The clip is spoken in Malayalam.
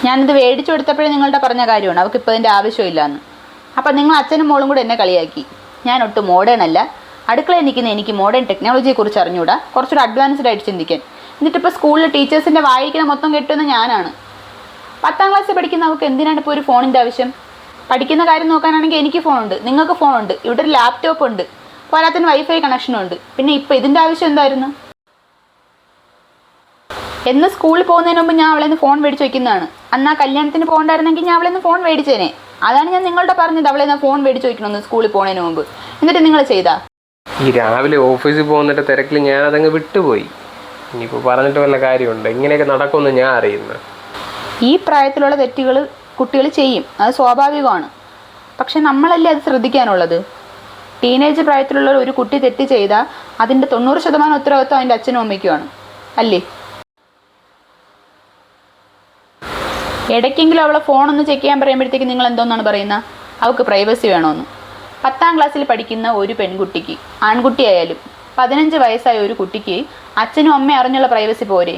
ഞാനിത് മേടിച്ചു കൊടുത്തപ്പോഴേ നിങ്ങളുടെ പറഞ്ഞ കാര്യമാണ് അവൾക്ക് ഇപ്പോൾ ഇതിൻ്റെ ആവശ്യമില്ല എന്ന്. അപ്പം നിങ്ങൾ അച്ഛനും മോളും കൂടെ എന്നെ കളിയാക്കി. ഞാൻ ഒട്ടും മോഡേൺ അല്ല, അടുക്കളയിൽ നിൽക്കുന്ന എനിക്ക് മോഡേൺ ടെക്നോളജിയെക്കുറിച്ച് അറിഞ്ഞുകൂടാ, കുറച്ചുകൂടെ അഡ്വാൻസ്ഡ് ആയിട്ട് ചിന്തിക്കാൻ. എന്നിട്ടിപ്പോൾ സ്കൂളിൽ ടീച്ചേഴ്സിൻ്റെ വായിക്കുന്ന മൊത്തം കെട്ടുന്ന ഞാനാണ്. 10ാം ക്ലാസ്സിൽ പഠിക്കുന്ന അവൾക്ക് എന്തിനാണ് ഇപ്പോൾ ഒരു ഫോണിൻ്റെ ആവശ്യം? പഠിക്കുന്ന കാര്യം നോക്കാനാണെങ്കിൽ എനിക്ക് ഫോണുണ്ട്, നിങ്ങൾക്ക് ഫോണുണ്ട്, ഇവിടെ ഒരു ലാപ്ടോപ്പ് ഉണ്ട്, പോരാത്തിന് വൈഫൈ കണക്ഷനും ഉണ്ട്. പിന്നെ ഇപ്പോൾ ഇതിൻ്റെ ആവശ്യം എന്തായിരുന്നു? എന്ന് സ്കൂളിൽ പോകുന്നതിന് മുമ്പ് ഞാൻ അവളെ ഫോൺ മേടിച്ച് വയ്ക്കുന്നതാണ്. അന്ന് ആ കല്യാണത്തിന് പോകണ്ടായിരുന്നെങ്കിൽ ഞാൻ അവളെ ഫോൺ മേടിച്ചേനെ. അതാണ് ഞാൻ നിങ്ങളുടെ പറഞ്ഞത്, അവളെ ഫോൺ മേടിച്ച് വയ്ക്കണമെന്ന് സ്കൂളിൽ പോകുന്നതിന് മുമ്പ്. എന്നിട്ട് നിങ്ങൾ ചെയ്താ? ഈ രാവിലെ ഓഫീസിൽ പോകുന്നിട്ട് തിരക്കിൽ ഞാൻ അതങ്ങ് വിട്ടുപോയി. ഇനിയിപ്പോൾ പറഞ്ഞിട്ട് വല്ല കാര്യമുണ്ട്? ഇങ്ങനെയൊക്കെ നടക്കുമെന്ന് ഞാൻ അറിയുന്നു. ഈ പ്രായത്തിലുള്ള തെറ്റുകൾ കുട്ടികൾ ചെയ്യും, അത് സ്വാഭാവികമാണ്. പക്ഷെ നമ്മളല്ലേ അത് ശ്രദ്ധിക്കാനുള്ളത്? ടീനേജ് പ്രായത്തിലുള്ള ഒരു കുട്ടി തെറ്റ് ചെയ്താൽ അതിൻ്റെ 90% ഉത്തരവാദിത്വം അതിൻ്റെ അച്ഛനും അമ്മയ്ക്കുമാണ്, അല്ലേ? ഇടയ്ക്കെങ്കിലും അവളെ ഫോണൊന്ന് ചെക്ക് ചെയ്യാൻ പറയുമ്പോഴത്തേക്ക് നിങ്ങൾ എന്തോന്നാണ് പറയുന്നത്? അവൾക്ക് പ്രൈവസി വേണമെന്ന്. 10ാം ക്ലാസ്സിൽ പഠിക്കുന്ന ഒരു പെൺകുട്ടിക്ക്, ആൺകുട്ടിയായാലും 15 വയസ്സായ ഒരു കുട്ടിക്ക് അച്ഛനും അമ്മയും അറിഞ്ഞുള്ള പ്രൈവസി പോരെ?